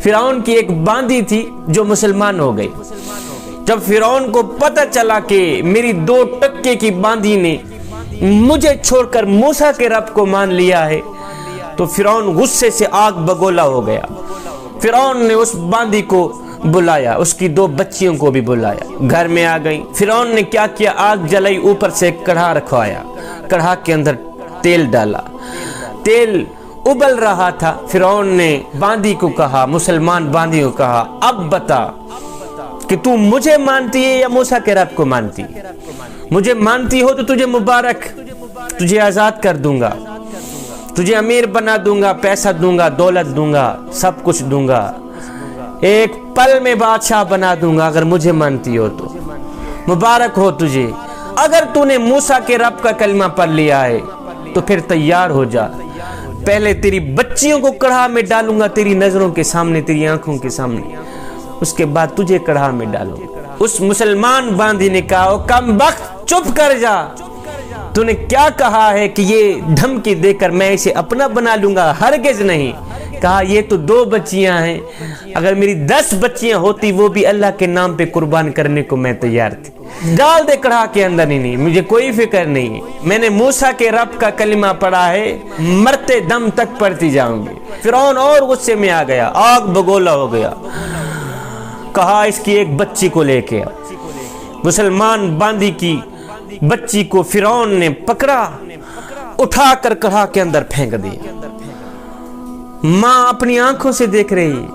فرعون کی ایک باندی تھی جو مسلمان ہو گئی۔ جب فرعون کو پتہ چلا کہ میری 2 ٹکے کی باندی نے مجھے چھوڑ کر موسیٰ کے رب کو مان لیا ہے تو فرعون غصے سے آگ بگولا ہو گیا۔ فرعون نے اس باندی کو بلایا، اس کی 2 بچیوں کو بھی بلایا، گھر میں آ گئی۔ فرعون نے کیا کیا، آگ جلائی، اوپر سے کڑھا رکھوایا، کڑھا کے اندر تیل ڈالا، تیل ابل رہا تھا۔ فرعون نے باندی کو کہا، مسلمان باندی کو کہا، اب بتا کہ تو مجھے مانتی ہے یا موسیٰ کے رب کو مانتی ہے؟ مجھے مانتی ہو تو تجھے مبارک، تجھے آزاد کر دوں گا، تجھے امیر بنا دوں گا، پیسہ دوں گا، دولت دوں گا، سب کچھ دوں گا، ایک پل میں بادشاہ بنا دوں گا اگر مجھے مانتی ہو تو، مبارک ہو تجھے۔ اگر تو نے موسیٰ کے رب کا کلمہ پڑھ لیا ہے تو پھر تیار ہو جا، پہلے تیری بچیوں کو کڑھا میں ڈالوں گا، تیری نظروں کے سامنے، تیری آنکھوں کے سامنے، اس کے بعد تجھے کڑھا میں ڈالوں گا۔ اس مسلمان باندی نے کہا، او کم بخت چپ کر جا، تو نے کیا کہا ہے کہ یہ دھمکی دے کر میں اسے اپنا بنا لوں گا؟ ہرگز نہیں۔ کہا یہ تو 2 بچیاں ہیں، اگر میری 10 بچیاں ہوتی وہ بھی اللہ کے نام پہ قربان کرنے کو میں تیار تھی، ڈال دے کڑھا کے اندر ہی نہیں، مجھے کوئی فکر نہیں ہے، میں نے موسیٰ کے رب کا کلمہ پڑھا ہے، مرتے دم تک پڑھتی جاؤں گی۔ فرعون اور غصے میں آ گیا، آگ بگولا ہو گیا، کہا اس کی ایک بچی کو لے کے آ۔ مسلمان باندی کی بچی کو فرعون نے پکڑا، اٹھا کر کڑھا کے اندر پھینک دیا۔ ماں اپنی آنکھوں سے دیکھ رہی،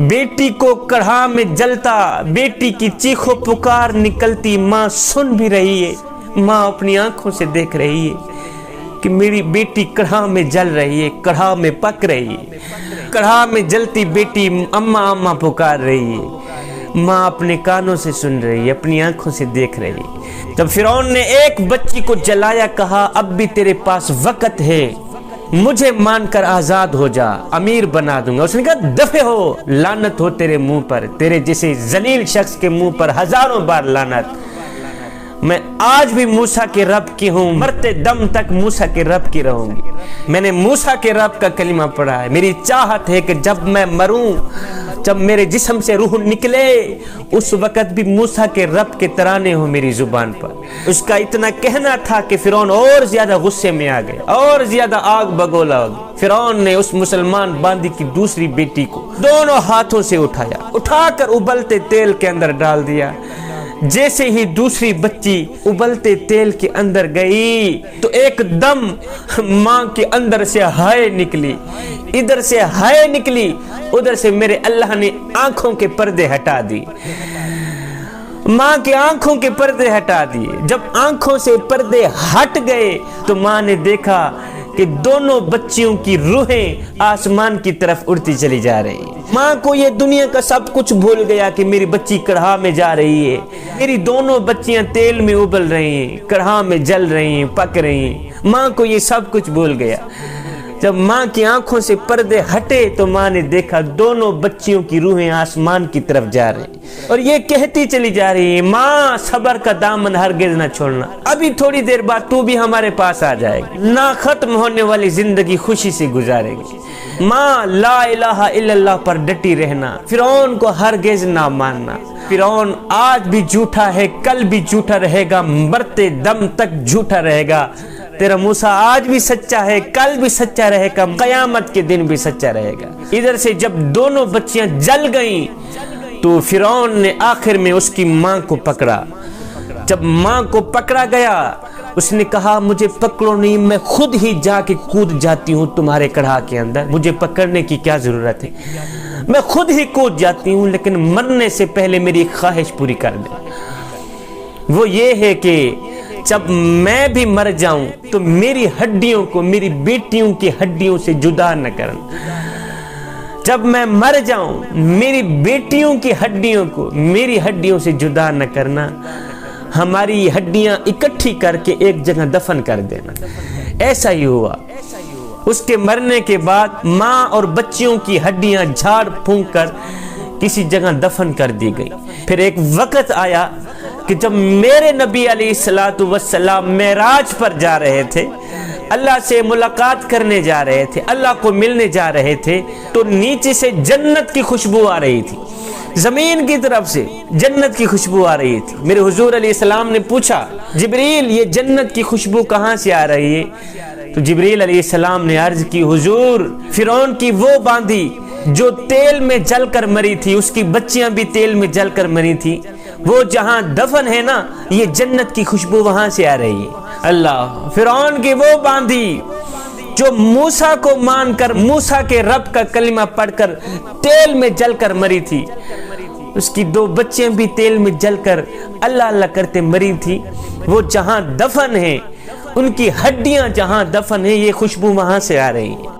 بیٹی کو کڑھا میں جلتا، بیٹی کی چیخ و پکار نکلتی، ماں سن بھی رہی ہے، ماں اپنی آنکھوں سے دیکھ رہی ہے کہ میری بیٹی کڑھا میں جل رہی ہے، کڑھا میں پک رہی ہے، کڑھا میں جلتی بیٹی اماں اماں پکار رہی ہے، ماں اپنے کانوں سے سن رہی ہے، اپنی آنکھوں سے دیکھ رہی ہے۔ جب فرعون نے ایک بچی کو جلایا، کہا اب بھی تیرے پاس وقت ہے، مجھے مان کر آزاد ہو جا، امیر بنا دوں گا۔ اس نے کہا دفع ہو، لعنت ہو تیرے منہ پر، تیرے جیسے ذلیل شخص کے منہ پر ہزاروں بار لعنت۔ میں آج بھی موسیٰ کے رب کی ہوں، مرتے دم تک موسیٰ کے رب کی رہوں گی۔ میں نے موسیٰ کے رب کا کلمہ پڑھا ہے، میری چاہت ہے کہ جب میں مروں، جب میرے جسم سے روح نکلے، اس وقت بھی موسیٰ کے رب کے ترانے ہوں میری زبان پر۔ اس کا اتنا کہنا تھا کہ فرعون اور زیادہ غصے میں آ گیا، اور زیادہ آگ بگولا ہو گئی۔ فرعون نے اس مسلمان باندی کی دوسری بیٹی کو دونوں ہاتھوں سے اٹھایا، اٹھا کر ابلتے تیل کے اندر ڈال دیا۔ جیسے ہی دوسری بچی ابلتے تیل کے اندر گئی تو ایک دم ماں کے اندر سے ہائے نکلی، ادھر سے ہائے نکلی، ادھر سے میرے اللہ نے آنکھوں کے پردے ہٹا دی، ماں کے آنکھوں کے پردے ہٹا دیے۔ جب آنکھوں سے پردے ہٹ گئے تو ماں نے دیکھا کہ دونوں بچیوں کی روحیں آسمان کی طرف اڑتی چلی جا رہی ہیں۔ ماں کو یہ دنیا کا سب کچھ بھول گیا کہ میری بچی کڑھا میں جا رہی ہے، میری دونوں بچیاں تیل میں ابل رہی ہیں، کڑھا میں جل رہی ہیں، پک رہی ہیں۔ ماں کو یہ سب کچھ بھول گیا۔ جب ماں کی آنکھوں سے پردے ہٹے تو ماں نے دیکھا دونوں بچیوں کی روحیں آسمان کی طرف جا رہی ہیں، اور یہ کہتی چلی جا رہی ہے، ماں صبر کا دامن ہرگز نہ چھوڑنا، ابھی تھوڑی دیر بعد تو بھی ہمارے پاس آ جائے گی، نہ ختم ہونے والی زندگی خوشی سے گزارے گی۔ ماں لا الہ الا اللہ پر ڈٹی رہنا، فرعون کو ہرگز نہ ماننا۔ فرعون آج بھی جھوٹا ہے، کل بھی جھوٹا رہے گا، مرتے دم تک جھوٹا رہے گا۔ تیرا موسیٰ آج بھی سچا ہے، کل بھی سچا رہے گا، قیامت کے دن بھی سچا رہے گا۔ ادھر سے جب دونوں بچیاں جل گئیں تو فرعون نے آخر میں اس کی ماں کو پکڑا۔ جب ماں کو پکڑا گیا، اس نے کہا مجھے پکڑو نہیں، میں خود ہی جا کے کود جاتی ہوں تمہارے کڑھا کے اندر، مجھے پکڑنے کی کیا ضرورت ہے، میں خود ہی کود جاتی ہوں، لیکن مرنے سے پہلے میری خواہش پوری کر دے۔ وہ یہ ہے کہ جب میں بھی مر جاؤں تو میری ہڈیوں کو میری بیٹیوں کی ہڈیوں سے جدا نہ کرنا، جب میں مر جاؤں میری بیٹیوں کی ہڈیوں کو میری ہڈیوں سے جدا نہ کرنا، ہماری ہڈیاں اکٹھی کر کے ایک جگہ دفن کر دینا۔ ایسا ہی ہوا۔ اس کے مرنے کے بعد ماں اور بچیوں کی ہڈیاں جھاڑ پھونک کر کسی جگہ دفن کر دی گئی۔ پھر ایک وقت آیا کہ جب میرے نبی علیہ الصلوۃ والسلام معراج پر جا رہے تھے اللہ سے ملاقات کرنے جا رہے تھے، اللہ کو ملنے جا رہے تھے، تو نیچے سے جنت کی خوشبو آ رہی تھی، زمین کی طرف سے جنت کی خوشبو آ رہی تھی۔ میرے حضور علیہ السلام نے پوچھا جبریل یہ جنت کی خوشبو کہاں سے آ رہی ہے؟ تو جبریل علیہ السلام نے عرض کی حضور فرعون کی وہ باندی جو تیل میں جل کر مری تھی، اس کی بچیاں بھی تیل میں جل کر مری تھی، وہ جہاں دفن ہے نا، یہ جنت کی خوشبو وہاں سے آ رہی ہے۔ اللہ، فرعون کی وہ باندی جو موسیٰ کو مان کر، موسیٰ کے رب کا کلمہ پڑھ کر تیل میں جل کر مری تھی، اس کی 2 بچیاں بھی تیل میں جل کر اللہ اللہ کرتے مری تھی، وہ جہاں دفن ہیں، ان کی ہڈیاں جہاں دفن ہیں، یہ خوشبو وہاں سے آ رہی ہے۔